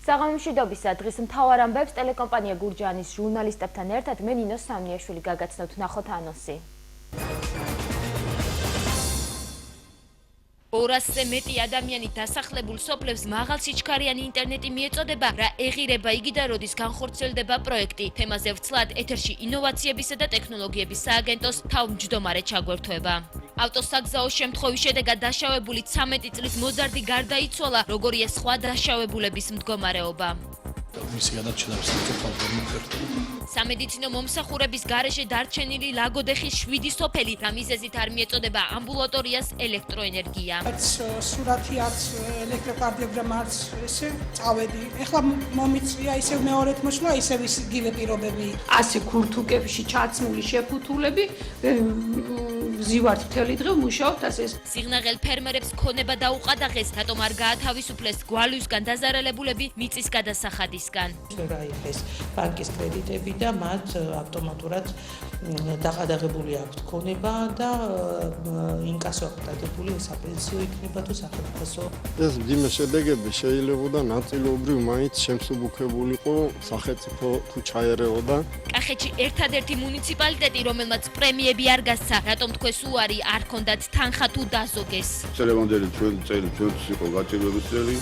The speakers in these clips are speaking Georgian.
საღამომშვიდობისა დღის მთავარ ამბებს ტელეკომპანია გურჯაანის ჟურნალისტებთან ერთად მე ნინო სამნიაშვილი გაგაცნობთ ნახოთ ანონსი. 200-ზე მეტი ადამიანი დასახლებულ სოფლებს მაღალსიჩქარიანი ინტერნეტი მიეწოდება, რა ეღირება იგი და როდის განხორციელდება პროექტი. თემაზე ვცლად ეთერში ინოვაციებისა და ტექნოლოგიების სააგენტოს თავმჯდომარე ჩაგვერთვება. ავტოსაგზაო შემთხვევის შედეგად დაშავებული 13 წლის მოზარდი გარდაიცვალა, როგორია სხვა დაშავებულების მდგომარეობა. სამედიცინო მომსახურების გარეშე დარჩენილი ლაგოდეხის 7 სოფელი, რა მიზეზით არ მიეწოდება ამბულატორიას ელექტროენერგია. სურათი არც ელექტროკარდიოგრამა არც ესე წავედი. ეხლა მომიწვია ისევ მეორედ მოშლა, ისევ იგივე პირობები. ასე ქურთუკებში ჩაცმული შეფუთულები ვზივართ მთელი დღე მუშაობთ ასე. სიღნაღელ ფერმერებს ქონება დაუყადაღეს, რატომ არ გაათავისუფლეს გვალვისგან დაზარალებულები მიწის გადასახადისგან. გაიხეს ბანკის კრედიტები და მათ ავტომატურად დაყადაღებული აქვთ ქონება და ინკასო აქვთ დადებული, საპენსიო იქნება თუ სახელმწიფო. ეს მძიმე შედეგები შეიძლებოდა ნაწილობრივ მაინც შემსუბუქებულიყო სახელმწიფო თუ ჩაერეოდა. კახეთში ერთადერთი მუნიციპალიტეტი, რომელმაც პრემიები არ გასცა, რატომ თქვენს უარი არ ჰქონდათ თანხა თუ დაზოგეს. წელევანდელი ჩვენ იყო გაჭირვების წელი.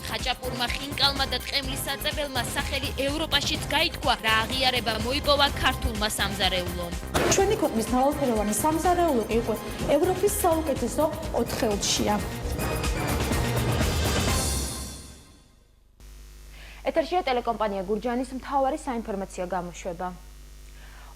ხაჭაპურმა, ხინკალმა და ტყემლის საწებელმა სახელი ევროპაშიც გაითქვა, რა აღიარება მოიპოვა ქართულმა სამზარეულომ. ჩვენი ქვეყნის მრავალფეროვანი სამზარეულო იყო ევროპის საუკეთესო 4-ში. ეთერშია ტელეკომპანია გურჯაანის მთავარი საინფორმაციო გამოშვება.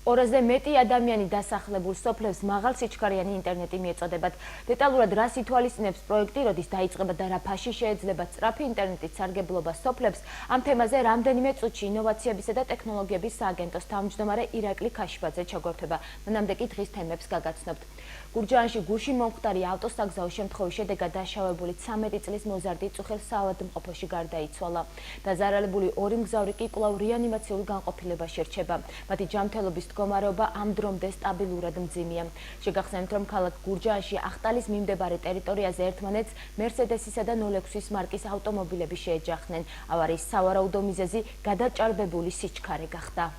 200-ზე მეტი ადამიანი დასახლებულ სოფლებს მაღალსიჩქარიანი ინტერნეტი მიეწოდებათ. დეტალურად რას ითვალისწინებს პროექტი, როდის დაიწყება და რა ფაში შეეძლება სწრაფი ინტერნეტის სარგებლობა სოფლებს, ამ თემაზე რამდენიმე წუთში ინოვაციებისა და ტექნოლოგიების სააგენტოს თავმჯდომარე ირაკლი ქაშიბაძე ჩაგვერთვება. მანამდე კი დღის თემებს გაგაცნობთ. გურჯაანში გუშინ მომხდარი ავტოსაგზაო შემთხვევის შედეგად დაშავებული 13 წლის მოზარდი წუხელ საავადმყოფოში გარდაიცვალა. დაზარალებული 2 მგზავრი კი კვლავ რეანიმაციულ განყოფილებაში რჩება. მათი ჯანმრთელობის მდგომარეობა ამ დრომდე სტაბილურად მძიმეა. შეგახსენებთ, რომ ქალაქ გურჯაანში ახტალის მიმდებარე ტერიტორიაზე ერთმანეთს მერსედესისა და 06-ის მარკის ავტომობილები შეეჯახნენ. ავარიის სავარაუდო მიზეზი გადაჭარბებული სიჩქარე გახდა.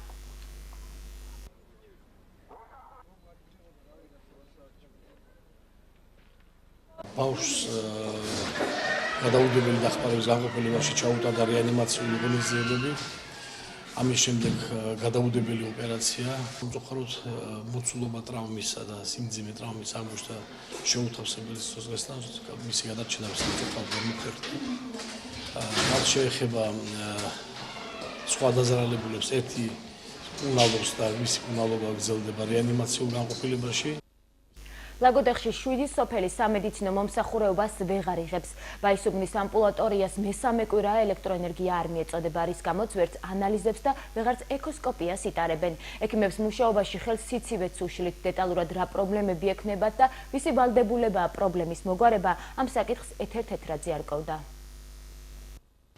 ბავშვს გადაუდებელი დახმარების განყოფილებაში ჩაუტარდა რეანიმაციული ღონისძიებები. ამის შემდეგ გადაუდებელი ოპერაცია, სამწუხაროდ მოცულობა ტრაუმისა და სიმძიმე ტრაუმის აღმოჩნდა შეუთავსებელი სიცოცხლესთან, მისი გადარჩენა სამწუხაროდ ვერ მოხერხდა. რაც შეეხება სხვა დაზარალებულებს, ერთი უნალობს და მისი უნალობა გრძელდება რეანიმაციულ განყოფილებაში. ლაგოდეხში 7 სოფელი სამედიცინო მომსახურეობას ვეღარ იღებს. ბაისუბნის ამბულატორიას მესამე კვირაა ელექტროენერგია არ მიეწოდება, რის გამოც ვერც ანალიზებს და ვეღარც ეკოსკოპიას იტარებენ. ექიმებს მუშაობაში ხელს სიცივეც უშლით. დეტალურად რა პრობლემები ექნებათ და ვისი ვალდებულებაა პრობლემის მოგვარება, ამ საკითხს ეთერ თეთრაძე არკოვდა.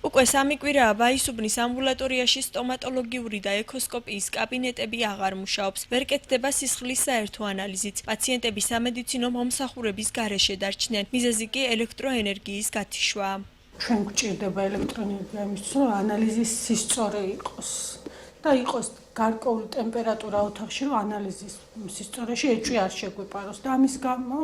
უკვე 3 კვირაა ბაისუბნის ამბულატორიაში სტომატოლოგიური და ეკოსკოპიის კაბინეტები აღარ მუშაობს. ვერ კეთდება სისხლის საერთო ანალიზიც. პაციენტები სამედიცინო მომსახურების გარეშე დარჩნენ. მიზეზი კი ელექტროენერგიის გათიშვაა. ჩვენ გვჭირდება ელექტროენერგია იმისთვის, რომ ანალიზის სისწორე იყოს და იყოს გარკვეული ტემპერატურა ოთახში, რომ ანალიზის სისწორეში ეჭვი არ შეგვეპაროს და ამის გამო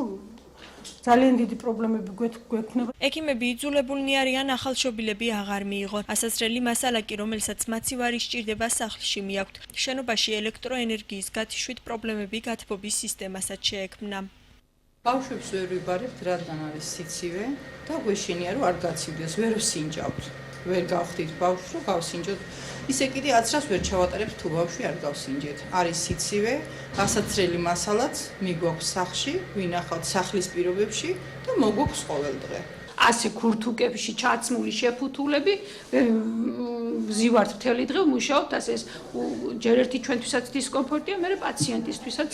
ძალიან დიდი პრობლემები გვექნება. ექიმები იძულებულნი არიან ახალშობილები აღარ მიიღონ. ასასრელი მასალა კი, რომელსაც მაცივარი სჭირდება სახლში მიაქვთ. შენობაში ელექტროენერგიის გათიშვით პრობლემები გათბობის სისტემასაც შეექმნა. ბავშვებს ვერ ვიბარებთ, რადგან არის სიცივე და გვეშინია, რომ არ გაცივდეს, ვერ ვსინჯავთ. ვერ გავხდით ბავშვს, რომ გავსინჯოთ. ისე კიდე აცრას ვერ ჩავატარებთ, თუ ბავშვი არ გავსინჯეთ. არის სიცივე, ასაცრელი მასალაც მიგვაქვს სახლში, ვინახავთ სახლის პირობებში და მოგვაქვს ყოველდღე. ასე ქურთუკებში ჩაცმული შეფუთულები ვზივართ მთელი დღე მუშაობთ ასე. ჯერ ერთი ჩვენთვისაც დისკომფორტია, მერე პაციენტისთვისაც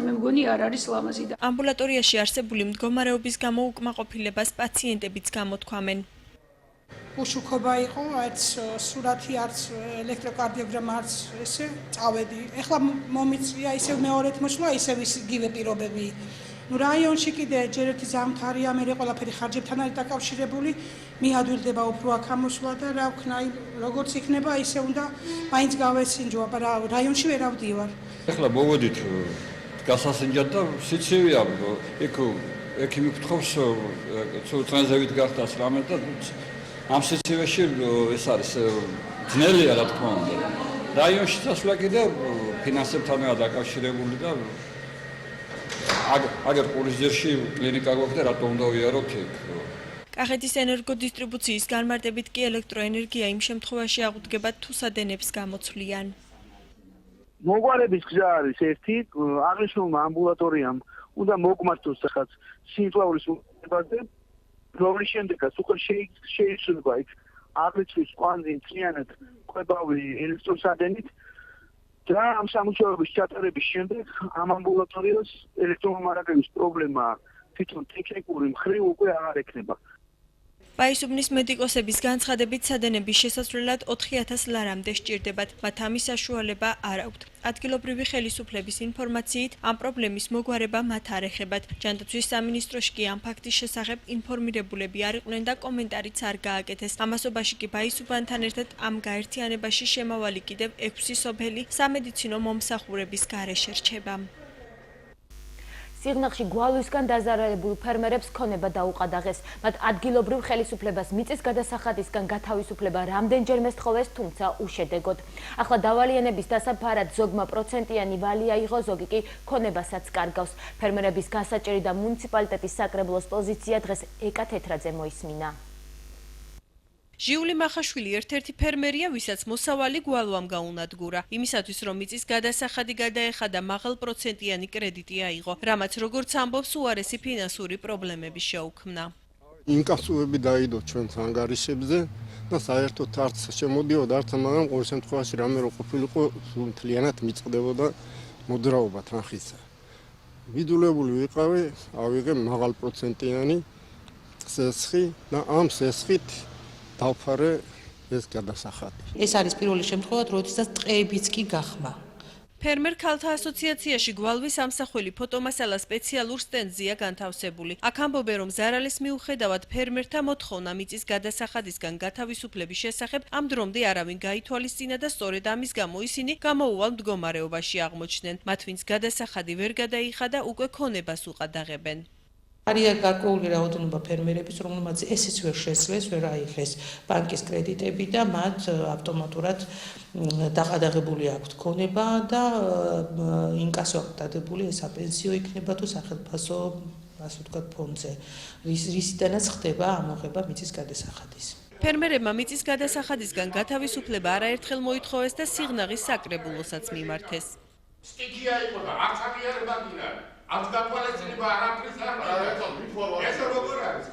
მე მგონი არ არის ლამაზი და ამბულატორიაში არსებული მდგომარეობის გამო უკმაყოფილებას პაციენტებიც გამოთქვამენ. უშუქობა იყო, არც სურათი არც ელექტროკარდიოგრამა არც ესე წავედი. ეხლა მომიწვია ისევ მეორედ მოშლა, ისევ იგივე პირობები. ნუ რაიონში კიდე ჯერ ერთი ზამთარია, მე ყველაფერი ხარჯებთან არის დაკავშირებული, მიადვილდება უფრო აქ ამოსვლა და რა ვქნა, როგორც იქნება, ისე უნდა მაინც გავესინჯო, აბა რაიონში ვერ ავდივარ. ეხლა მოვედით გასასინჯად და სიცივეა, იქ მიფრთხობს ტრანზიტით გახდას რამე და ამ სიცივეში ეს არის ძნელია რა თქმა უნდა. რაიონში წასვლა კიდე ფინანსებთანაა დაკავშირებული და აგერ ყურისძირში კლინიკა გვაქვს და რატომ უნდა ვიაროთ იქ? კახეთის ენერგოდისტრიბუციის განმარტებით კი ელექტროენერგია იმ შემთხვევაში აღუდგება თუ სადენებს გამოცვლიან. მოგვარების გზა არის ერთი, აღნიშნულმა ამბულატორიამ უნდა მოგმართოს ახაც სიმძლავრის უწყებაზე, რომლის შემდეგაც უკვე შეიძლება იქ აღრიცხვის კვანძი მთლიანად ყვებავი ელექტროსადენით და ამ სამუშაოების ჩატარების შემდეგ ამ ამბულატორიას ელექტრომომარაგების პრობლემა თვითონ ტექნიკური მხრივ უკვე აღარ ექნება. პაისუბნის მედიკოსების განცხადებით სადენების შესასვლელად 4000 ლარამდე სჭირდებათ, მათ ამის საშუალება არ აქვთ. ადგილობრივი ხელისუფლების ინფორმაციით, ამ პრობლემის მოგვარება მათ არ ეხებათ. ჯანდაცვის სამინისტროში კი ამ ფაქტის შესახებ ინფორმირებულები არ იყვნენ და კომენტარიც არ გააკეთეს. ამასობაში კი პაისუბანთან ერთად ამ გაერთიანებაში შემავალი კიდევ 6 სოფელი სამედიცინო მომსახურების გარეშე რჩება. სიღნაღში გვალვისგან დაზარალებულ ფერმერებს ქონება დაუყადაღეს. მათ ადგილობრივ ხელისუფლებას მიწის გადასახადისგან გათავისუფლება რამდენჯერმე სთხოვეს, თუმცა უშედეგოდ. ახლა დავალიანების დასაფარად ზოგმა პროცენტიანი ვალი აიღო, ზოგი კი ქონებასაც კარგავს. ფერმერების გასაჭერი და მუნიციპალიტეტის საკრებულოს პოზიცია დღეს ეკა თეთრაძე მოისმინა. ჟიული მახაშვილი ერთ-ერთი ფერმერია, ვისაც მოსავალი გვალვამ გაუნადგურა. იმისათვის, რომ მიწის გადასახადი გადაეხადა, მაღალპროცენტიანი კრედიტი აიღო, რამაც როგორც ამბობს, უარესი ფინანსური პრობლემები შეუქმნა. ინკასოები დაიდო ჩვენს ანგარიშებზე და საერთოდ არც შემოდიოდა, არც მაგრამ ყოველ შემთხვევაში რამე რო ყოფილიყო, მთლიანად მიწყდებოდა მოძრაობა თანხისა. ვიძულებული ვიყავი, ავიღე მაღალპროცენტიანი სესხი და ამ სესხით დავფარე ეს გადასახადი. ეს არის პირველი შემთხვევა, როდესაც ტყეებიც კი გახმა. ფერმერ ქალთა ასოციაციაში გვალვის ამსახველი ფოტომასალა სპეციალურ სტენდზია განთავსებული. აქ ამბობენ, რომ ზარალის მიუხედავად ფერმერთა მოთხოვნა მიწის გადასახადისგან გათავისუფლების შესახებ ამ დრომდე არავინ გაითვალისწინა და სწორედ ამის გამო ისინი გამოუვალ მდგომარეობაში აღმოჩნდნენ. მათ ვინც გადასახადი ვერ გადაიხადა, უკვე ქონებას უყადაღებენ. არიან გარკვეული რაოდენობა ფერმერების, რომელმაც ესეც ვერ შეძლეს, ვერ აიღეს ბანკის კრედიტები და მათ ავტომატურად დაყადაღებული აქვთ ქონება და ინკასო აქვს დადებული, ეს აპენსიო იქნება თუ სახელმწიფო, ასე ვთქვათ, ფონდზე, რისიდანაც ხდება ამოღება მიწის გადასახადის. ფერმერებმა მიწის გადასახადისგან გათავისუფლება არაერთხელ მოითხოვეს და სიღნაღის საკრებულოსაც მიმართეს. სტიქია იყო და არც აღიარება გინდა. ამ გათვალისწინება არაფრის არ მიყვა. ეს როგორ არის?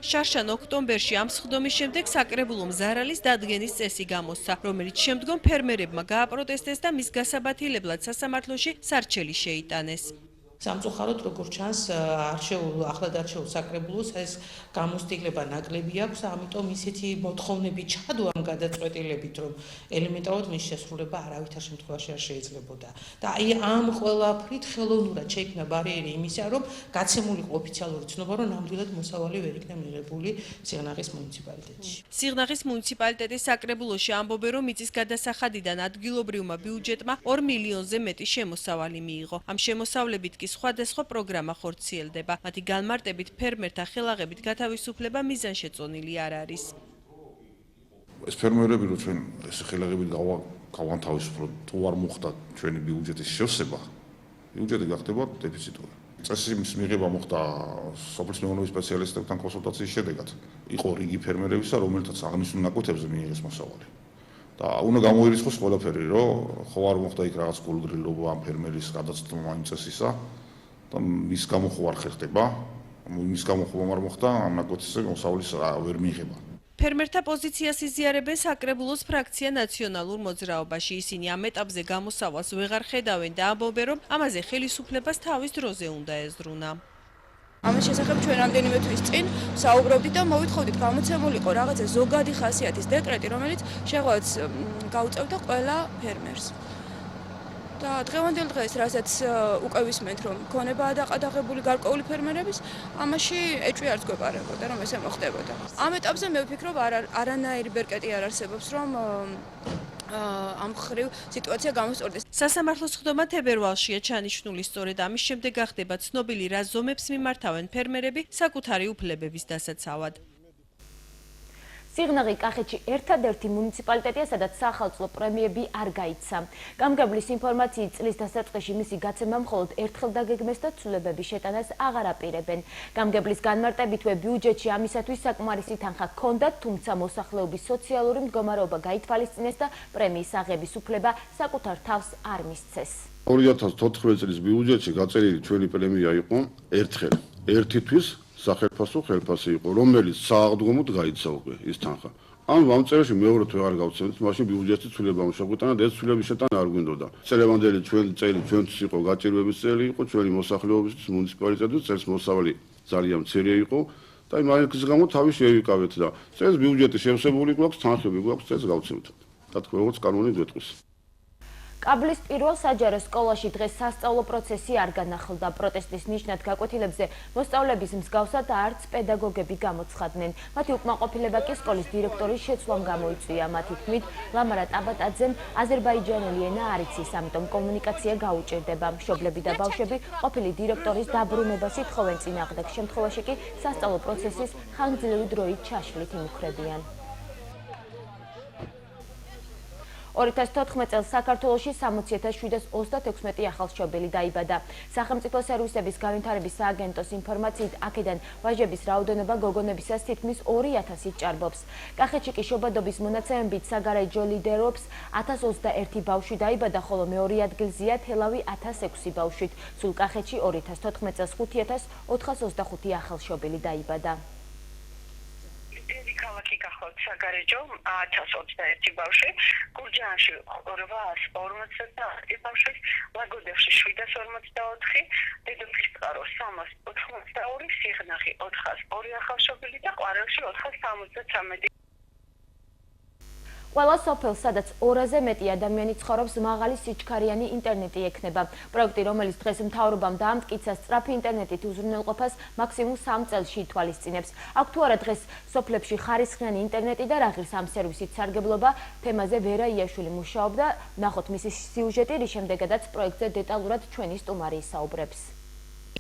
შარშან ოქტომბერში ამ სხდომის შემდეგ საკრებულომ ზარალის დადგენის წესი გამოსცა, რომელიც შემდგომ ფერმერებმა გააპროტესტეს და მის გასაბათილებლად სასამართლოში სარჩელი შეიტანეს. სამწუხაროდ, როგორც ჩანს, ახლად არჩეულ საკრებულოს ეს გამოცდილება ნაკლები აქვს, ამიტომ ისეთი მოთხოვნები ჩადო ამ გადაწყვეტილებით, რომ ელემენტარულად მის შესრულება არავითარ შემთხვევაში არ შეიძლებოდა. და აი ამ ყველაფრით ხელოვნურად შეიქმნა ბარიერი იმისა, რომ გაცემულიყო ოფიციალური ცნობა, რომ ნამდვილად მოსავალი ვერ იქნა მიღებული სიღნაღის მუნიციპალიტეტში. სიღნაღის მუნიციპალიტეტის საკრებულოში ამბობენ, რომ მიწის გადასახადიდან ადგილობრივმა ბიუჯეტმა 2 მილიონზე მეტი შემოსავალი მიიღო. ამ შემოსავლებით კი სხვადასხვა პროგრამა ხორციელდება. მათი განმარტებით ფერმერთა ხელაღებით გათავისუფლება მიზანშეწონილი არ არის. ეს ფერმერები რო ჩვენ ეს ხელაღებით გავანთავისუფლოთ, თუ არ მოხდა ჩვენი ბიუჯეტის შევსება, ბიუჯეტი გახდება დეფიციტური. წესის მიღება მოხდა სოფლის მეურნეობის სპეციალისტებთან კონსულტაციის შედეგად. იყო რიგი ფერმერებისა, რომელთაც აღნიშნულ ნაკვეთებზე მიიღეს მოსავალი. და უნდა გამოირიცხოს ყველაფერი, რომ ხო არ მოხდა იქ რაღაც გულგრილობა ამ ფერმერის გადაცდომა იმ წესისა და მის გამო ხო არ ხერხდება, მის გამო ხო არ მოხდა ამ ნაკვეთზე მოსავლის ვერ მიიღება. ფერმერთა პოზიციას იზიარებენ საკრებულოს ფრაქცია ნაციონალურ მოძრაობაში. ისინი ამ ეტაპზე გამოსავალს ვეღარ ხედავენ და ამბობენ, რომ ამაზე ხელისუფლებას თავის დროზე უნდა ეზრუნა. ამის შესახებ ჩვენ რამდენიმე თვის წინ საუბრობდით და მოვითხოვდით გამოცემულიყო რაღაცა ზოგადი ხასიათის დეკრეტი, რომელიც შეღავაც გაუწევდა ყველა ფერმერს. და დღევანდელ დღეს რასაც უკვე ვისმენთ რომ ქონებაა დაყადაღებული გარკვეული ფერმერების ამაში ეჭვი არც გვეპარებოდა რომ ესე მოხდებოდა. ამ ეტაპზე მე ვფიქრობ არანაირი ბერკეტი არ არსებობს რომ ამ ხრივ სიტუაცია გამოსწორდეს. სასამართლოს ხდომა თებერვალშია ჩანიშნული, სწორედ ამის შემდეგ გახდება ცნობილი რა ზომებს მიმართავენ ფერმერები საკუთარი უფლებების დასაცავად. სიღნაღი კახეთში ერთადერთი მუნიციპალიტეტია, სადაც სახელმწიფო პრემიები არ გაიცა. გამგებლის ინფორმაციით წლის დასაწყისში მისი გაცემა მხოლოდ ერთხელ დაგეგმეს და ცვლილებების შეტანას აღარ აპირებენ. გამგებლის განმარტებითვე ბიუჯეტში ამისათვის საკმარისი თანხა ჰქონდათ, თუმცა მოსახლეობის სოციალური მდგომარეობა გაითვალისწინეს და პრემიის აღების უფლება საკუთარ თავს არ მისცეს. 2014 წლის ბიუჯეტში გაწერილი ჩვენი პრემია იყო ერთხელ, ერთი თვის სახელმწიფო ხელფასი იყო, რომელიც სააღდგომოდ გაიცა უკვე ის თანხა. ამ ამწერაში მეორე თვე არ გავცემთ, მაშინ ბიუჯეტის ცვლილება შეგვიტანა და ეს ცვლილების შეტანა არ გვინდოდა. წელევანდელი ჩვენი წელი ჩვენთვის იყო გაჭირვების წელი იყო, ჩვენი მოსახლეობისთვის მუნიციპალიტეტის წელს მოსავალი ძალიან მცირე იყო და იმის გამო თავი შევიკავეთ და წელს ბიუჯეტი შევსებული გვაქვს, თანხები გვაქვს, წელს გავცემთ. და თქვენ როგორც კანონი გვეტყვის. კაბლის პირველ საჯარო სკოლაში დღეს სასწავლო პროცესი არ განახლდა. პროტესტის ნიშნად გაკვეთილებზე მოსწავლეების მსგავსად არც პედაგოგები გამოცხადდნენ. მათი უკმაყოფილება კი სკოლის დირექტორის შეცვლამ გამოიწვია. მათი თქმით, ლამარა ტაბატაძემ აზერბაიჯანული ენა არ იცის, ამიტომ კომუნიკაცია გაუჭირდება. მშობლები და ბავშვები ყოფილი დირექტორის დაბრუნებას ითხოვენ წინააღმდეგ შემთხვევაში კი სასწავლო პროცესის ხანგრძლივი დროით ჩაშლით იმუქრებიან. 2014 წელს საქართველოში 60,736 ახალშობილი დაიბადა. სახელმწიფო სერვისების განვითარების სააგენტოს ინფორმაციით, აქედან ვაჟების რაოდენობა გოგონებისას თითქმის 2000-ით ჭარბობს. კახეთში კი შობადობის მონაცემებით საგარეჯო ლიდერობს 1021 ბავშვი დაიბადა, ხოლო მეორე ადგილზეა თელავი 1006 ბავშვით. სულ კახეთში 2014 წელს 5425 ახალშობილი დაიბადა. ქალაქი გახლავთ საგარეჯო 1021 ბავშვი, გურჯაანში 850 ბავშვი, ლაგოდეხში 744, დედოფლისწყარო 382, სიღნაღი 402 ახალშობილი და ყვარელში 473. ყველა სოფელს, სადაც 200-ზე მეტი ადამიანი ცხოვრობს, მაღალი სიჩქარიანი ინტერნეტი ექნება. პროექტი, რომელიც დღეს მთავრობამ დაამტკიცა, სწრაფი ინტერნეტით უზრუნველყოფას მაქსიმუმ 3 წელში ითვალისწინებს. აქ თუ არა დღეს სოფლებში ხარისხიანი ინტერნეტი და რა ღირს ამ სერვისით სარგებლობა, თემაზე ვერა იაშვილი მუშაობდა. ნახოთ მისი სიუჟეტი, რის შემდეგაც პროექტზე დეტალურად ჩვენი სტუმარი ისაუბრებს.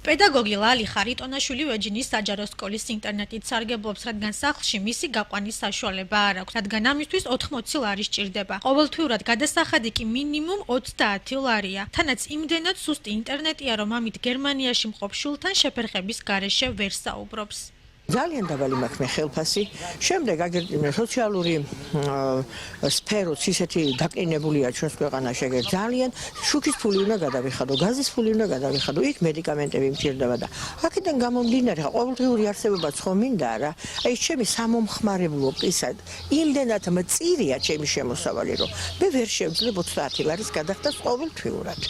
პედაგოგი ლალი ხარიტონაშვილი ვეჯინის საჯარო სკოლის ინტერნეტით სარგებლობს, რადგან სახლში მისი გაყვანის საშუალება არ აქვს, რადგან ამისთვის 80 ლარი სჭირდება. ყოველთვიურად გადასახადი კი მინიმუმ 30 ლარია. თანაც იმდენად სუსტი ინტერნეტია, რომ ამით გერმანიაში მყოფ შულთან შეფერხების გარეშე ვერ საუბრობს. ძალიან დაბალი მაქვს ხელფასი. შემდეგ აგერტინე სოციალური სფეროც ისეთი დაკნინებულია ჩვენს ქვეყანაში, ეგ ძალიან შუქის ფული უნდა გადავიხადო, გაზის ფული უნდა გადავიხადო, იქ მედიკამენტები მჭირდება და აქედან გამომდინარე, ყოველდღიური არსებობაც ხომ მინდა რა. აი ჩემი სამომხმარებლო ყისად იმდენად მწირია ჩემი შემოსავალი, რომ მე ვერ შევძლებ 30 ლარის გადახდას ყოველთვიურად.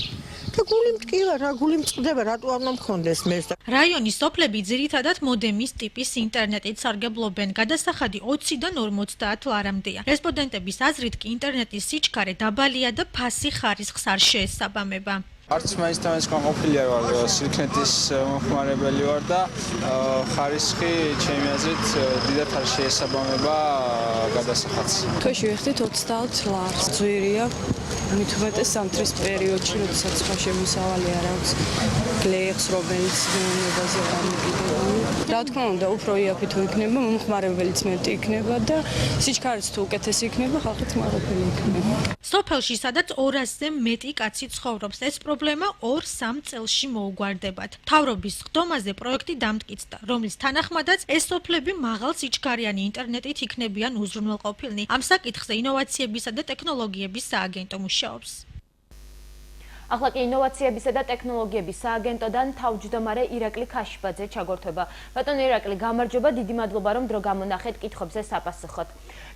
და გული მტკივა რა, გული მწყდება, რატო არ მომქონდეს მეს და რაიონის სოფლები ძირითადად მოდემის ტიპის ინტერნეტით სარგებლობენ. გადასახადი 20-დან 50 ლარამდეა. რესპონდენტების აზრით კი ინტერნეტის სიჩქარე დაბალია და ფასი ხარისხს არ შეესაბამება. არც მაინც განყოფილია ვარ სიკნეთის მომხმარებელი ვარ და ხარისხი ჩემი აზრით დიდად არ შეესაბამება გადასახადს. თვეში ვიხდით 30 ლარს. ძვირია მით უმეტეს სამთრის პერიოდში, როდესაც სხვა შემოსავალი არ აქვს, გლეხს, რომელიც მეუბნებაზე არ მიგიდებული. რა თქმა უნდა, უფრო იაფი თუ იქნება, მომხმარებელიც მეტი იქნება და სიჩქარეც თუ უკეთესი იქნება, ხალხიც მაყოფილი იქნება. სოფელში, სადაც 200-ზე მეტი კაცი ცხოვრობს, ეს პრობლემა 2-3 წელში მოუგვარდებათ. მთავრობის ხდომაზე პროექტი დამტკიცდა, რომლის თანახმადაც ეს სოფლები მაღალ სიჩქარიანი ინტერნეტით იქნებიან უზრუნველყოფილნი. ამ საკითხზე ინოვაციებისა და ტექნოლოგიების სააგენტო მუშაობს. ახლა კი ინოვაციებისა და ტექნოლოგიების სააგენტოდან თავმჯდომარე ირაკლი ქაშიბაძე ჩაგორთვება. ბატონო ირაკლი, გამარჯობა, დიდი მადლობა, რომ დრო გამონახეთ კითხვებზე საპასუხოდ.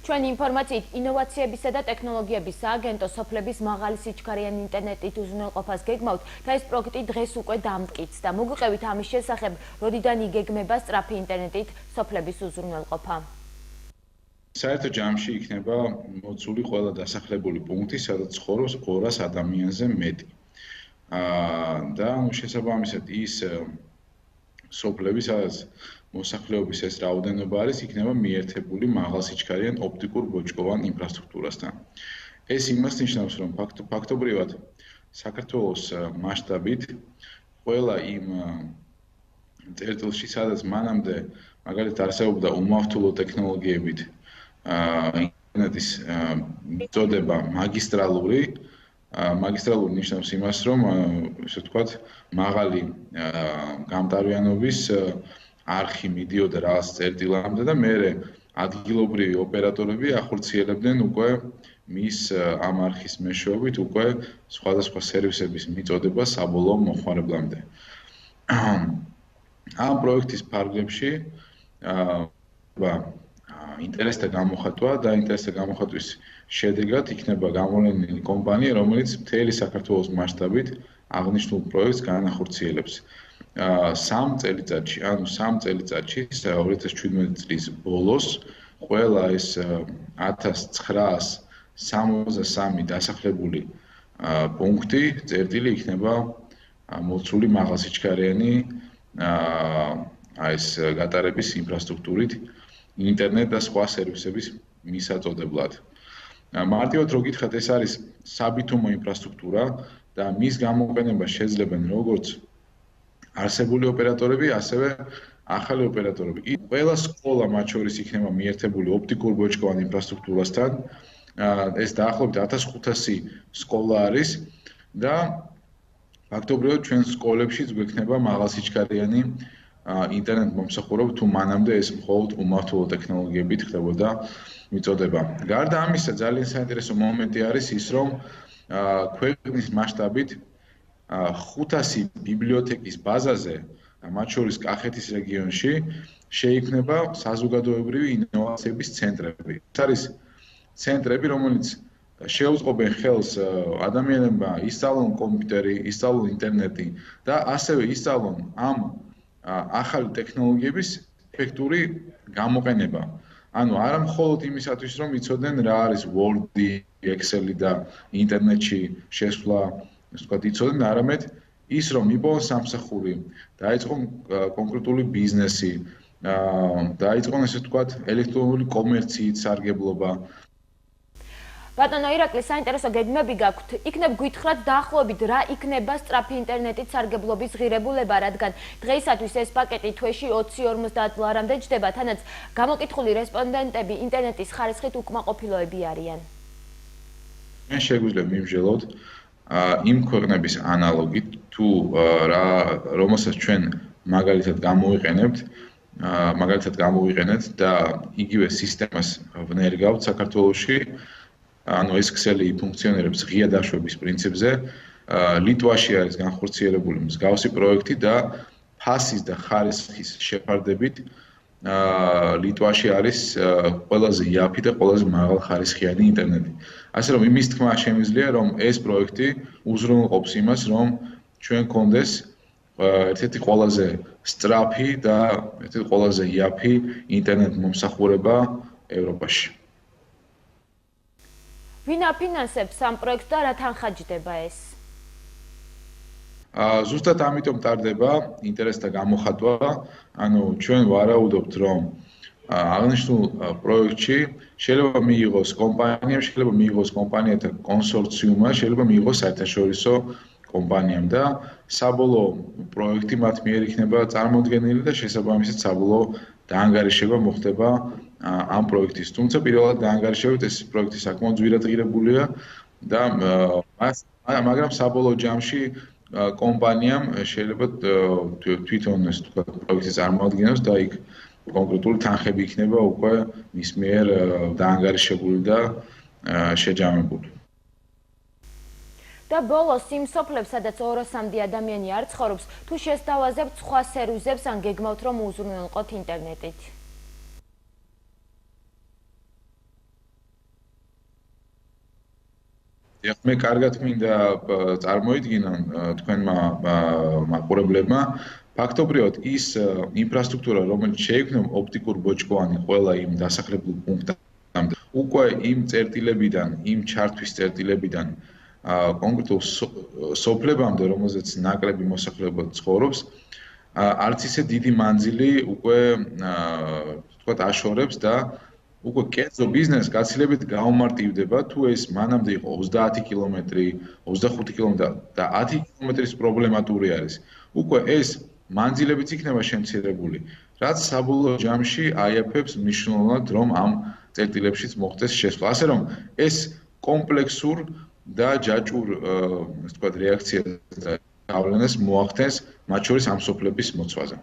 ჩვენი ინფორმაციით, ინოვაციებისა და ტექნოლოგიების სააგენტო სოფლების მაღალი სიჩქარიანი ინტერნეტით უზრუნველყოფას გეგმავთ და ეს პროექტი დღეს უკვე დამტკიცდა. მოგვიყევით ამის შესახებ, როდიდან იგეგმება სწრაფი ინტერნეტით სოფლების უზრუნველყოფა? საერთო ჯამში იქნება მოცული ყველა დასახლებული პუნქტი, სადაც ცხოვრობს 200 ადამიანზე მეტი. და შესაბამისად ის სოფლები, სადაც მოსახლეობის ეს რაოდენობა არის, იქნება მიერთებული მაღალსიჩქარიან ოპტიკურ ბოჭკოვან ინფრასტრუქტურასთან. ეს იმას ნიშნავს, რომ ფაქტობრივად საქართველოს მასშტაბით ყველა იმ წერტილში, სადაც მანამდე მაგალითად არსებობდა უმავთულო ტექნოლოგიებით ინტერნეტის მიწოდება მაგისტრალური ნიშნავს იმას, რომ ესე ვთქვათ, მაღალი გამტარვიანობის არხი მიდიოდა რაღაც წერტილამდე და მერე ადგილობრივი ოპერატორები ახორციელებდნენ უკვე მის ამ არხის მეშვეობით უკვე სხვადასხვა სერვისების მიწოდება საბოლოო მოხმარებლამდე. ამ პროექტის ფარგლებში ინტერესთა გამოხატვა და ინტერესთა გამოხატვის შედეგად იქნება გამოვლენილი კომპანია, რომელიც მთელი საქართველოს მასშტაბით აღნიშნულ პროექტს განახორციელებს. 3 წელიწადში, ანუ 3 წელიწადში 2017 წლის ბოლოს ყველა ეს 1963 დასახლებული პუნქტი, წერტილი იქნება მოცული მაღალსიჩქარიანი ეს გატარების ინფრასტრუქტურით ინტერნეტ და სხვა სერვისების მისაწოდებლად. მარტივად რო გითხრათ, ეს არის საბითუმო ინფრასტრუქტურა და მის გამოყენება შეძლებენ როგორც არსებული ოპერატორები, ასევე ახალი ოპერატორები. ყველა სკოლა მათ შორის იქნება მიერთებული ოპტიკურ ბოჭკოვან ინფრასტრუქტურასთან. ეს დაახლოებით 1500 სკოლა არის და ფაქტობრივად ჩვენ სკოლებშიც გვექნება მაღალსიჩქარიანი ინტერნეტ მომსახურება, თუ მანამდე ეს მხოლოდ უმავთულო ტექნოლოგიებით ხდებოდა მიწოდება. გარდა ამისა, ძალიან საინტერესო მომენტი არის ის, რომ ქვეყნის მასშტაბით 500 ბიბლიოთეკის ბაზაზე, მათ შორის კახეთის რეგიონში, შეიქმნება საზოგადოებრივი ინოვაციების ცენტრები. ეს არის ცენტრები, რომელიც შეუწყობენ ხელს ადამიანებმა ისწავლონ კომპიუტერი, ისწავლონ ინტერნეტი და ასევე ისწავლონ ამ ახალი ტექნოლოგიების ეფექტური გამოყენება. ანუ არა მხოლოდ იმისათვის, რომ იცოდნენ რა არის Word-ი, Excel-ი და ინტერნეტში შესვლა, ასე ვთქვათ, იცოდნენ, არამედ ის, რომ იპოვონ სამსახური, დაიწყონ კონკრეტული ბიზნესი, დაიწყონ, ასე ვთქვათ, ელექტრონული კომერციით სარგებლობა. ბატონო ირაკლი, საინტერესო გეგმები გაქვთ. იქნებ გითხრათ დაახლოებით რა იქნება სწრაფი ინტერნეტით სარგებლობის ღირებულება, რადგან დღეისათვის ეს პაკეტი თვეში 20-50 ლარამდე ჯდება, თანაც გამოკითხული რესპონდენტები ინტერნეტის ხარისხით უკმაყოფილოები არიან. მე შეგვიძლია მივმჟელოთ იმ ქვეყნების ანალოგით, თუ რომელსაც ჩვენ მაგალითად გამოვიყენებთ და იგივე სისტემას ვნერგავთ საქართველოში. ანუ ეს ქსელი ფუნქციონირებს ღია დაშვების პრინციპზე. ლიტვაში არის განხორციელებული მსგავსი პროექტი და ფასის და ხარისხის შეფარდებით ლიტვაში არის ყველაზე იაფი და ყველაზე მაღალხარისხიანი ინტერნეტი. ასე რომ იმის თქმა შემიძლია, რომ ეს პროექტი უზრუნველყოფს იმას, რომ ჩვენ გქონდეს ერთ-ერთი ყველაზე სწრაფი და ერთ-ერთი ყველაზე იაფი ინტერნეტ მომსახურება ევროპაში. ვინ აფინანსებს ამ პროექტს და რა თანხა ჯდება ეს? ზუსტად ამიტომ ტარდება ინტერესთა გამოხატვა. ანუ ჩვენ ვარაუდობთ, რომ აღნიშნულ პროექტში შეიძლება მიიღოს კომპანიამ, შეიძლება მიიღოს კომპანიათა კონსორციუმმა, შეიძლება მიიღოს საერთაშორისო კომპანიამ და საბოლოო პროექტი მათ მიერ იქნება წარმოდგენილი და შესაბამისად საბოლოო დაანგარიშება მოხდება ამ პროექტის. თუმცა პირველად დაანგარიშებით ეს პროექტი საკმაოდ ძვირადღირებულია და მაგრამ საბოლოო ჯამში კომპანიამ შეიძლება თვითონ ეს პროექტი წარმოადგენოს და იქ კონკრეტული თანხები იქნება უკვე მის მიერ დაანგარიშებული და შეჯამებული. და ბოლოს იმ სოფლებს, სადაც 200-მდე ადამიანი არ ცხოვრობს, თუ შესთავაზებთ სხვა სერვისებს ან გეგმავთ, რომ უზრუნველყოთ ინტერნეტით? მე კარგად მინდა წარმოიდგინონ თქვენმა მაყურებლებმა, ფაქტობრივად ის ინფრასტრუქტურა, რომელიც შეიქმნება ოპტიკურ ბოჭკოვანი ყველა იმ დასახლებულ პუნქტამდე, უკვე იმ წერტილებიდან, იმ ჩართვის წერტილებიდან კონკრეტულ სოფლებამდე, რომელზეც ნაკლები მოსახლეობა ცხოვრობს, არც ისე დიდი მანძილი უკვე თქვათ აშორებს და უკვე კერძო ბიზნესს გაცილებით გაუმარტივდება, თუ ეს მანამდე იყო 30 კილომეტრი, 25 კილომეტრი და 10 კილომეტრის პრობლემატური არის. უკვე ეს მანძილებიც იქნება შემცირებული, რაც საბოლოო ჯამში აიაფებს მნიშვნელოვნად, რომ ამ წერტილებშიც მოხდეს შესვლა. ასე რომ ეს კომპლექსურ და ჯაჭვურ თქვათ რეაქციას და გავლენას მოახდენს მათ შორის ამ სოფლების მოცვაზე.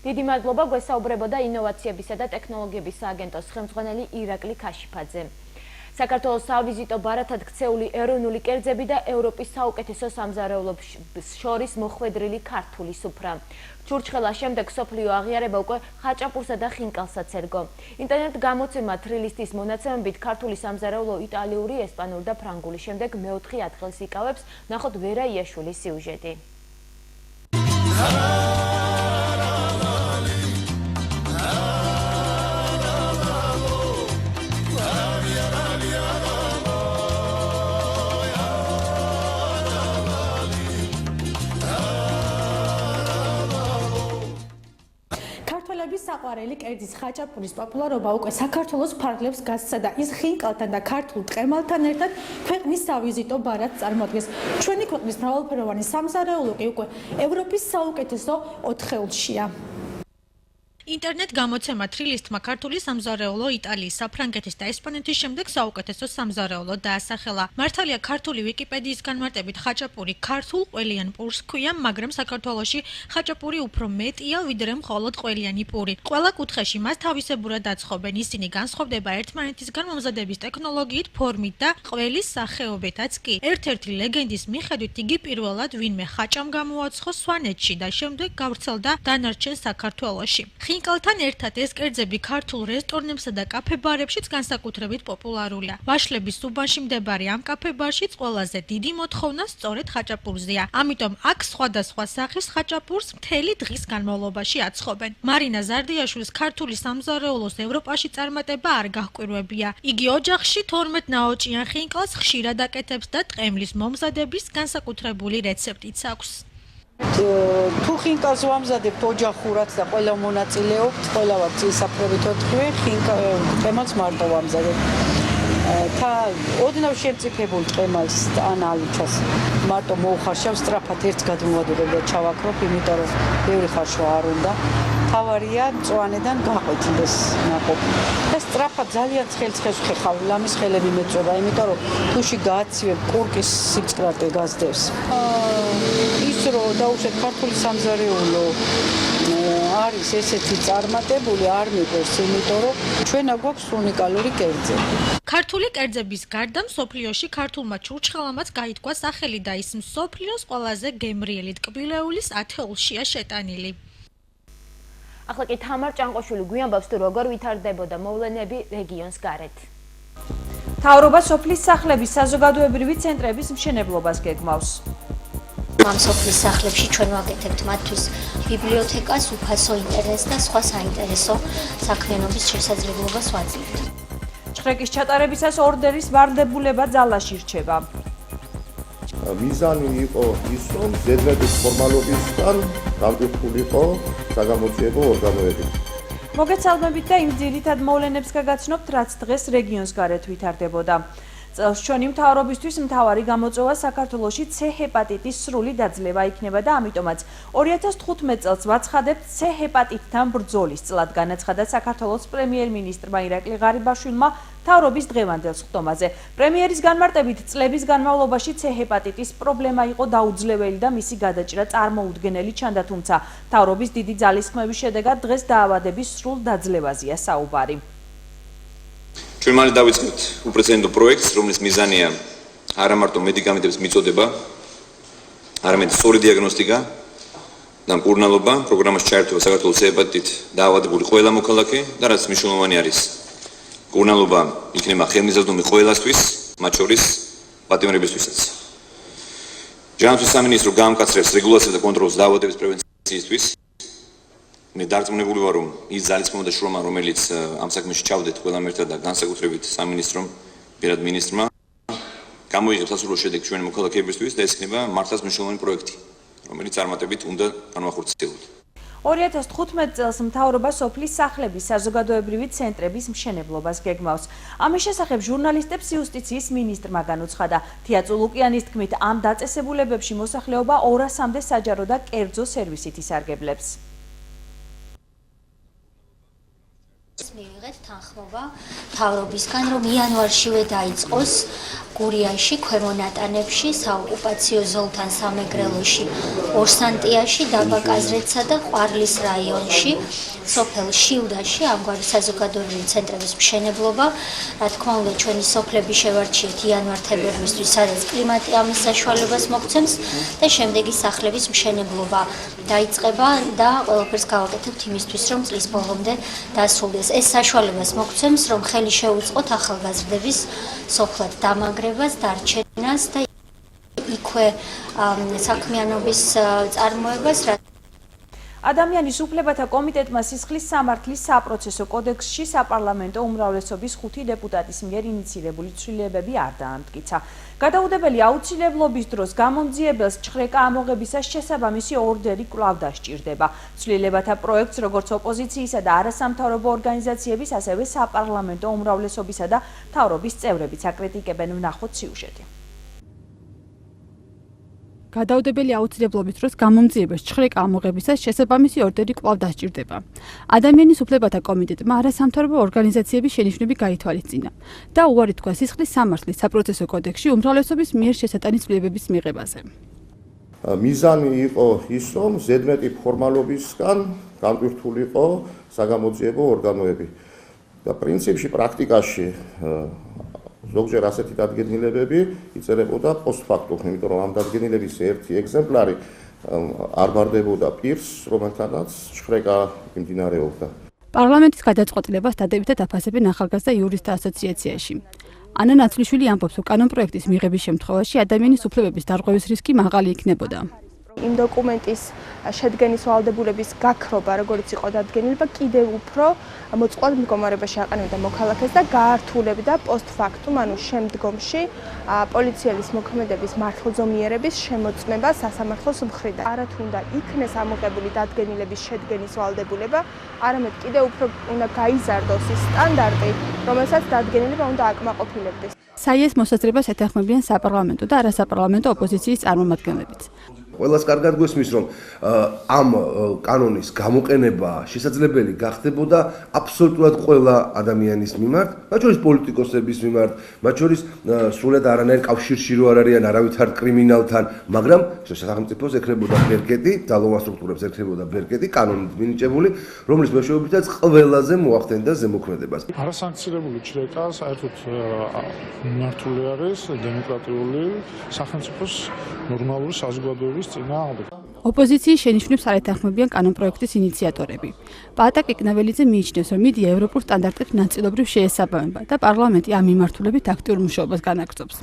დიდი მადლობა გვესაუბრებოდა ინოვაციებისა და ტექნოლოგიების სააგენტოს ხელმძღვანელი ირაკლი ქაშიფაძე. საქართველოს სავიზიტო ბარათად ქცეული ეროვნული კერძები და ევროპის საუკეთესო სამზარეულოს შორის მოხვედრილი ქართული სუფრა. ჩურჩხელა შემდეგ სოფლიო აღიარება უკვე ხაჭაპურსა და ხინკალსაც ერგო. ინტერნეტ გამოცემა თრილისტის მონაცემებით ქართული სამზარეულო იტალიური, ესპანური და ფრანგული შემდეგ მეოთხე ადგილს იკავებს. ნახოთ ვერა იაშვილის სიუჟეტი. საყვარელი კერძის ხაჭაპურის პოპულარობა უკვე საქართველოს ფარგლებს გასცა და ის ხინკალთან და ქართულ ტყემალთან ერთად ქვეყნის სავიზიტო ბარათს წარმოადგენს. ჩვენი ქვეყნის მრავალფეროვანი სამზარეულო კი უკვე ევროპის საუკეთესო 4-ში. ინტერნეტ გამოცემა თრილისტმა ქართული სამზარეულო იტალიის, საფრანგეთის და ესპანეთის შემდეგ საუკეთესო სამზარეულო დაასახელა. მართალია ქართული ვიკიპედიის განმარტებით ხაჭაპური ქართულ ყველიან პურს ჰქვია, მაგრამ საქართველოში ხაჭაპური უფრო მეტია, ვიდრე მხოლოდ ყველიანი პური. ყველა კუთხეში მას თავისებურად აწყობენ. ისინი განსხვავდება ერთმანეთისგან მომზადების ტექნოლოგიით, ფორმით და ყველის სახეობითაც კი. ერთ-ერთი ლეგენდის მიხედვით იგი პირველად ვინმე ხაჭამ გამოაცხო სვანეთში და შემდეგ გავრცელდა დანარჩენ საქართველოში. ხინკალთან ერთად ეს კერძები ქართულ რესტორნებსა და კაფე-ბარებშიც განსაკუთრებით პოპულარულია. ვაშლების უბანში მდებარე ამ კაფე-ბარშიც ყველაზე დიდი მოთხოვნა სწორედ ხაჭაპურზეა. ამიტომ აქ სხვადასხვა სახის ხაჭაპურს მთელი დღის განმავლობაში აცხობენ. მარინა ზარდიაშვილის ქართული სამზარეულოს ევროპაში წარმატება არ გაჰკვირვებია. იგი ოჯახში 12 ნაოჭიან ხინკალს ხშირად აკეთებს და ტყემლის მომზადების განსაკუთრებული რეცეპტიც აქვს. თუ ხინკალს ვამზადებთ ოჯახურად და ყველა მონაწილეობთ, ყველა ვარ წისაფრებით ოთხივე, ტყემალს მარტო ვამზადებთ. თა ოდნავ შემწიფებულ ტყემალს ან ალუჩას მარტო მოუხარშავ სწრაფად ერთს გადმოვადებ და ჩავაქრობ, იმიტომ რომ ბევრი ხარშვა არ უნდა. თავარია მწვანედან გაყვეთილდეს ნაყოფი. და სწრაფად ძალიან ცხელ-ცხელს ხეხავ, ლამის ხელები მეწვება, იმიტომ რომ თუში გააცივებ კურკის სიბრტყე გაზდევს. ის რომ დაუშვეთ ქართული სამზარეულო არის ესეთი წარმატებული, არ მიყვარს, იმიტომ რომ ჩვენ აგვაქვს უნიკალური კერძები. ქართული კერძების გარდა მსოფლიოში ქართულმა ჩურჩხელამაც გაითქვა სახელი და ის მსოფლიოს ყველაზე გემრიელი ტკბილეულის 10-შია შეტანილი. ახლა კი თამარ ჭანყოშვილი გვიამბობს, თუ როგორ ვითარდებოდა მოვლენები რეგიონს გარეთ. მთავრობა სოფლის სახლების საზოგადოებრივი ცენტრების მშენებლობას გეგმავს. ამ სოფლის სახლებში ჩვენ ვაკეთებთ მათთვის ბიბლიოთეკას, უფასო ინტერნეტს და სხვა საინტერესო საქმიანობის შესაძლებლობას ვაძლევთ. ჭხრეკის ჩატარებისას ორდერის ვარდებულება ძალაში რჩება. მიზანი იყო ის, რომ ზედმეტის ფორმალობისგან გამტიფულიყო საგამოძიებო ორგანოები. მოგეცალმებით და იმ ძირითად მოვლენებს გაგაცნობთ, რაც დღეს რეგიონს გარეთ ვითარდებოდა. წელს ჩვენი მთავრობისთვის მთავარი გამოწვევა საქართველოში C ჰეპატიტის სრული დაძლევა იქნება და ამიტომაც 2015 წელს ვაცხადებთ C ჰეპატიტთან ბრძოლის წლად, განაცხადა საქართველოს პრემიერ-მინისტრმა ირაკლი ღარიბაშვილმა მთავრობის დღევანდელ სხდომაზე. პრემიერის განმარტებით წლების განმავლობაში C ჰეპატიტის პრობლემა იყო დაუძლეველი და მისი გადაჭრა წარმოუდგენელი ჩანდა, თუმცა მთავრობის დიდი ძალისხმევის შედეგად დღეს დაავადების სრულ დაძლევაზეა საუბარი. ჩვენ მალე დავიწყებთ უპრეცედენტო პროექტს, რომლის მიზანია არა მარტო მედიკამენტების მიწოდება, არამედ სწორი დიაგნოსტიკა და მკურნალობა, პროგრამაში ჩაერთვება საქართველოს ჰეპატიტით დაავადებული ყველა მოქალაქე და რაც მნიშვნელოვანი არის, მკურნალობა იქნება ხელმისაწვდომი ყველასთვის, მათ შორის პატიმრებისთვისაც. ჯანმრთელობის სამინისტრო გაამკაცრებს რეგულაციას და კონტროლს დაავადების პრევენციისთვის. მე დარწმუნებული ვარ, რომ ის ძალისხმევა და შრომა, რომელიც ამ საქმეში ჩავდეთ ყველამ ერთად და განსაკუთრებით სამინისტრომ, პირად მინისტრმა, გამოიღებს სასურველ შედეგს ჩვენი მოქალაქეებისთვის და ეს იქნება მართლაც მნიშვნელოვანი პროექტი, რომელიც წარმატებით უნდა განვახორციელოთ. 2015 წელს მთავრობა სოფლის სახლების საზოგადოებრივი ცენტრების მშენებლობას გეგმავს. ამის შესახებ ჟურნალისტებს იუსტიციის მინისტრმა განუცხადა. თია წულუკიანის თქმით, ამ დაწესებულებებში მოსახლეობა 200-მდე საჯარო და კერძო სერვისით ისარგებლებს. მივიღეთ თანხმობა მთავრობისგან, რომ იანვარშივე დაიწყოს გურიაში, ქვემო ნატანებში, საოკუპაციო ზოლთან სამეგრელოში, ორსანტიაში, დაბა კაზრეთსა და ყვარლის რაიონში, სოფელ შილდაში ამგვარი საზოგადოებრივი ცენტრების მშენებლობა, რა თქმა უნდა, ჩვენი სოფლები შევარჩიეთ იანვარ-თებერვლისთვის, სადაც კლიმატი ამის საშუალებას მოგცემს და შემდეგი სახლების მშენებლობა დაიწყება და ყველაფერს გავაკეთებთ იმისთვის, რომ წლის ბოლომდე დასრულდეს. ეს საშუალებას მოგცემს, რომ ხელი შეუწყოთ ახალგაზრდების სოფლად დამაგრებას, დარჩენას და იქვე საქმიანობის წარმოებას. ადამიანის უფლებათა კომიტეტმა სისხლის სამართლის საპროცესო კოდექსში საპარლამენტო უმრავლესობის 5 დეპუტატის მიერ ინიცირებული ცვლილებები არ დაამტკიცა. გადაუდებელი აუცილებლობის დროს გამონძიებელს ჭხრეკა ამოღებისას შესაბამისი ორდერი კვლავ დასჭირდება. ცვლილებათა პროექტს როგორც ოპოზიციისა და არასამთავრობო ორგანიზაციების, ასევე საპარლამენტო უმრავლესობისა და მთავრობის წევრებიც აკრიტიკებენ. ვნახოთ სიუჟეტი. გადაუდებელი აუცილებლობის დროს გამომძიებელს ჭხრეკა ამოღებისას შესაბამისი ორდერი კვლავ დასჭირდება. ადამიანის უფლებათა კომიტეტმა არასამთავრობო ორგანიზაციების შენიშვნები გაითვალისწინა და უარი თქვა სისხლის სამართლის საპროცესო კოდექსში უმრავლესობის მიერ შესატანი ცვლილებების მიღებაზე. მიზანი იყო ის, რომ ზედმეტი ფორმალობისგან განკვირთულიყო საგამოძიებო ორგანოები. და პრინციპში პრაქტიკაში ზოგჯერ ასეთი დადგენილებები იწერებოდა პოსტფაქტუმ, იმიტომ რომ ამ დადგენილების ერთი ეგზემპლარი არ მარდებოდა პირს, რომელთანაც ჭხრეკა მიმდინარეობდა. პარლამენტის გადაწყვეტილებას დადებითად აფასებენ ახალგაზრდა იურისტთა ასოციაციაში. ანა ნაცვლიშვილი ამბობს, რომ კანონპროექტის მიღების შემთხვევაში ადამიანის უფლებების დარღვევის რისკი მაღალი იქნებოდა. იმ დოკუმენტის შედგენის ვალდებულების გაქრობა, როგორც იყო დადგენილება, კიდევ უფრო მოწყვლად მდგომარეობაში აყენებდა მოქალაქეს და გაართულებდა პოსტფაქტუმ, ანუ შემდგომში პოლიციელის მოქმედების მართლძომიერების შემოწმება სასამართლოს მხრიდან. არათუნდა იქნეს ამოღებული დადგენილების შედგენის ვალდებულება, არამედ კიდევ უფრო უნდა გაიზარდოს ის სტანდარტი, რომელსაც დადგენილება უნდა აკმაყოფილებდეს. საიეს მოსაზრებას ეთანხმებიან საპარლამენტო და არასაპარლამენტო ოპოზიციის წარმომადგენლებიც. ყველას კარგად გვესმის, რომ ამ კანონის გამოყენება შესაძლებელი გახდებოდა აბსოლუტურად ყველა ადამიანის მიმართ, მათ შორის პოლიტიკოსების მიმართ, მათ შორის სრულად არანაირ კავშირში რო არ არიან არავითარ კრიმინალთან, მაგრამ სახელმწიფოს ეკრებოდა ბერკეტი, ძალოვან სტრუქტურებს ეკრებოდა ბერკეტი, კანონით მინიჭებული, რომლის მეშვეობითაც ყველაზე მოახდენდა ზემოქმედებას. არასანქცირებული ჭრეკა საერთოდ მიმართული არის დემოკრატიული სახელმწიფოს ნორმალური საზოგადოების ოპოზიციის შენიშვნებს არ ეთანხმებიან კანონპროექტის ინიციატორები. პაატა კიკნაველიძე მიიჩნევს, რომ მიდია ევროპულ სტანდარტებს ნაწილობრივ შეესაბამება და პარლამენტი ამ მიმართულებით აქტიურ მუშაობას განაგრძობს.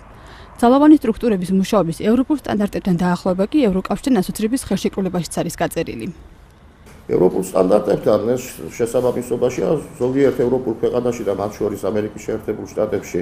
ძალოვანი სტრუქტურების მუშაობის ევროპულ სტანდარტებთან დაახლოება კი ევროკავშირთან ასოცირების ხელშეკრულებაშიც არის გაწერილი. ევროპულ სტანდარტებთან შესაბამისობაშია ზოგიერთ ევროპულ ქვეყანაში და მათ შორის ამერიკის შეერთებულ შტატებში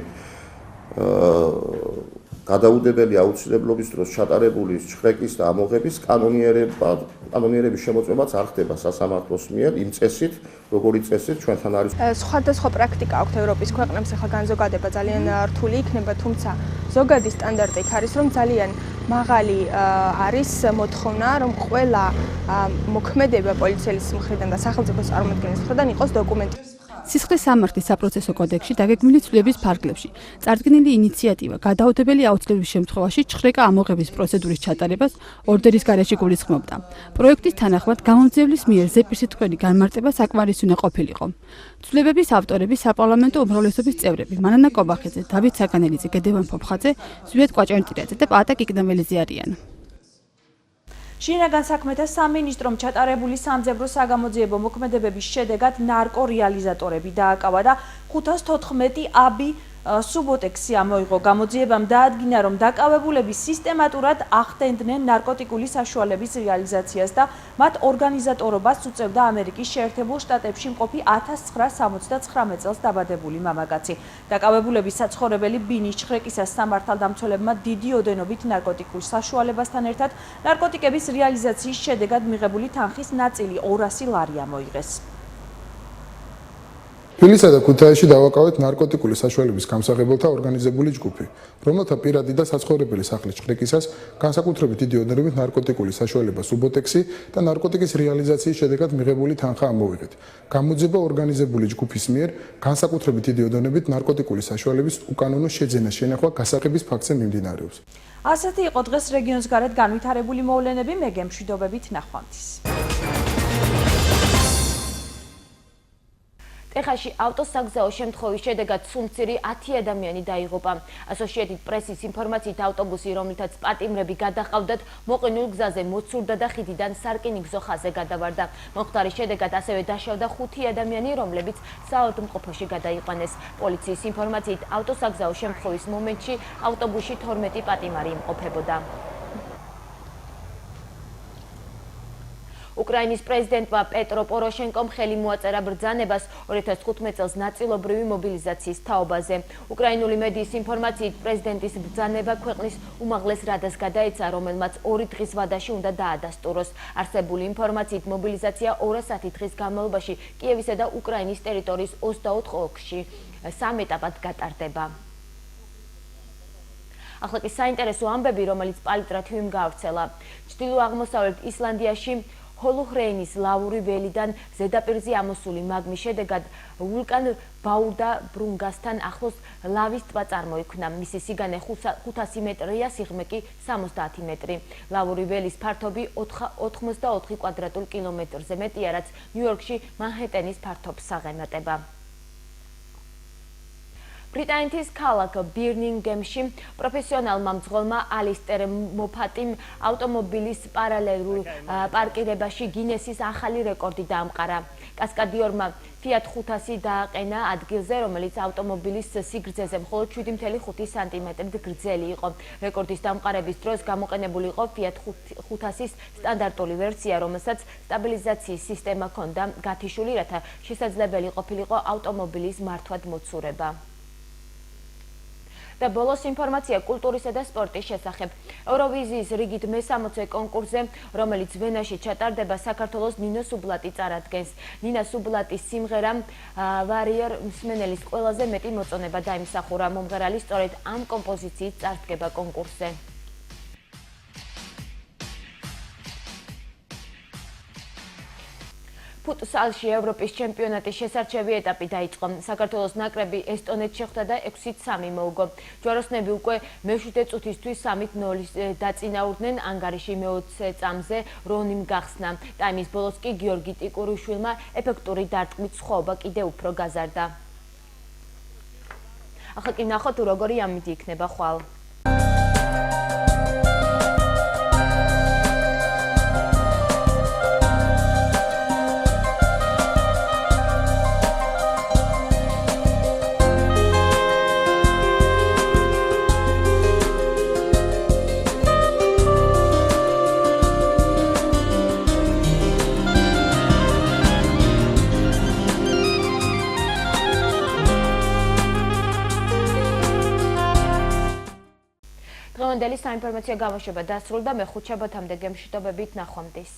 გადაუდებელი აუცილებლობის დროს ჩატარებული ჭხრეკის და ამოღების კანონიერების შემოწმებაც არ ხდება სასამართლოს მიერ იმ წესით, როგორი წესით ჩვენთან არის. სხვადასხვა პრაქტიკა აქვს ევროპის ქვეყნებს, ახლა განზოგადება ძალიან რთული იქნება, თუმცა ზოგადი სტანდარტი იქ არის, რომ ძალიან მაღალი არის მოთხოვნა, რომ ყველა მოქმედება პოლიციელის მხრიდან და სახელმწიფოს წარმომადგენლის მხრიდან იყოს დოკუმენტი. სისხლის სამართლის საპროცესო კოდექსში დაგეგმილი ცვლილების ფარგლებში წარდგენილი ინიციატივა გადაუდებელი აუცილებლობის შემთხვევაში ჭხრეკა ამოღების პროცედურის ჩატარებას ორდერის გარეშე გულისხმობდა. პროექტის თანახმად გამომძიებლის მიერ ზეპირსიტყველი განმარტება საკმარისი უნდა ყოფილიყო. ცვლილებების ავტორები საპარლამენტო უმრავლესობის წევრები მანანა კობახიძე, დავით საგანელიძე, გედევან ფოფხაძე, ზვიად კვაჭანტირაძე და პაატა კიკნაველიძე არიან. შინაგან საქმეთა სამინისტრომ ჩატარებული სამძებრო საგამოძიებო მოქმედებების შედეგად ნარკორეალიზატორები დააკავა და 514 აბი სუბოტექსი ამოიღო. გამოძიებამ დაადგინა, რომ დაკავებულები სისტემატურად ახდენდნენ ნარკოტიკული საშუალების რეალიზაციას და მათ ორგანიზატორობას უწევდა ამერიკის შეერთებულ შტატებში მყოფი 1979 წელს დაბადებული მამაკაცი. დაკავებულების საცხოვრებელი ბინის ჩხრეკისას სამართალდამცველებმა დიდი ოდენობით ნარკოტიკულ საშუალებასთან ერთად ნარკოტიკების რეალიზაციის შედეგად მიღებული თანხის ნაწილი 200 ლარი ამოიღეს. თბილისსა და ქუთაისში დავაკავეთ ნარკოტიკული საშუალების გამსაღებელთა ორგანიზებული ჯგუფი, რომელთა პირადი და საცხოვრებელი სახლის ჩხრეკისას განსაკუთრებით დიდი ოდენობით ნარკოტიკული საშუალება სუბოტექსი და ნარკოტიკის რეალიზაციის შედეგად მიღებული თანხა ამოვიღეთ. გამოძიება ორგანიზებული ჯგუფის მიერ განსაკუთრებით დიდი ოდენობით ნარკოტიკული საშუალების უკანონო შეძენა შენახვა გასაღების ფაქტზე მიმდინარეობს. ასეთი იყო დღეს რეგიონს გარეთ განვითარებული მოვლენები, მე გემშვიდობებით ნახვამდის. ტეხასში ავტოსაგზაო შემთხვევის შედეგად სუმცირი 10 ადამიანი დაიღუპა. Associated Press-ის ინფორმაციით ავტობუსი, რომლითაც პატიმრები გადაჰყავდათ, მოყინულ გზაზე მოცურდა და ხიდიდან სარკინიგზო ხაზზე გადავარდა. მომხდარის შედეგად ასევე დაშავდა 5 ადამიანი, რომლებიც საავადმყოფოში გადაიყვანეს. პოლიციის ინფორმაციით ავტოსაგზაო შემთხვევის მომენტში ავტობუსში 12 პატიმარი იმყოფებოდა. უკრაინის პრეზიდენტმა პეტრო პოროშენკომ ხელი მოაწერა ბრძანებას 2015 წელს ნაწილობრივი მობილიზაციის თაობაზე. უკრაინული მედიის ინფორმაციით პრეზიდენტის ბრძანება ქვეყნის უმაღლეს რადას გადაეცა, რომელმაც 2 დღის ვადაში უნდა დაადასტუროს. არსებული ინფორმაციით მობილიზაცია 210 დღის განმავლობაში კიევისა და უკრაინის ტერიტორიის 24 ოლქში 3 ეტაპად გატარდება. ახლა კი საინტერესო ამბები, რომელიც პალიტრა TV-მ გაავრცელა. ჩრდილო-აღმოსავლეთ ისლანდიაში ჰოლუჰრეინის ლავური ველიდან ზედაპირზე ამოსული მაგმის შედეგად ვულკან ბაურდა ბრუნგასთან ახლოს ლავის ტბა წარმოიქმნა. მისი სიგანე 500 მეტრია, სიღრმე კი 70 მეტრი. ლავური ველის ფართობი 84 კვადრატულ კილომეტრზე მეტია, რაც ნიუ-იორკში მანჰეტენის ფართობს აღემატება. ბრიტანეთის ქალაქ ბირმინგემში პროფესიონალმა მძღოლმა ალისტერ მოფატიმ ავტომობილის პარალელურ პარკირებაში გინესის ახალი რეკორდი დაამყარა. კასკადიორმა Fiat 500 დააყენა ადგილზე, რომელიც ავტომობილის სიგრძეზე მხოლოდ 7.5 სანტიმეტრით გრძელი იყო. რეკორდის დამყარების დროს გამოყენებული იყო Fiat 500-ის სტანდარტული ვერსია, რომელსაც სტაბილიზაციის სისტემა ჰქონდა გათიშული, რათა შესაძლებელი ყოფილიყო ავტომობილის მართვად მოცურება. და ბოლოს ინფორმაცია კულტურისა და სპორტის შესახებ. ევროვიზიის რიგით მე-60 კონკურსზე, რომელიც ვენაში ჩატარდება, საქართველოს ნინო სუბლატი წარადგენს. ნინა სუბლატის სიმღერამ ვარიერ მსმენელის ყველაზე მეტი მოწონება დაიმსახურა. მომღერალი სწორედ ამ კომპოზიციით წარდგება კონკურსზე. ფუტსალში ევროპის ჩემპიონატის შესარჩევი ეტაპი დაიწყო. საქართველოს ნაკრები ესტონეთს შეხვდა და 6-3 მოუგო. ჯვაროსნები უკვე მე-7 წუთისთვის 3-0 დაწინაურდნენ. ანგარიში მე-20 წამზე რონიმ გახსნა. ტაიმის ბოლოს კი გიორგი ტიკურიშვილმა ეფექტური დარტყმით სხვაობა კიდევ უფრო გაზარდა. ახლა კი ნახოთ როგორი ამით იქნება ხვალ. დღევანდელი საინფორმაციო გამოშვება დასრულდა. მე ხუთშაბათამდე გემშვიდობებით ნახვამდის.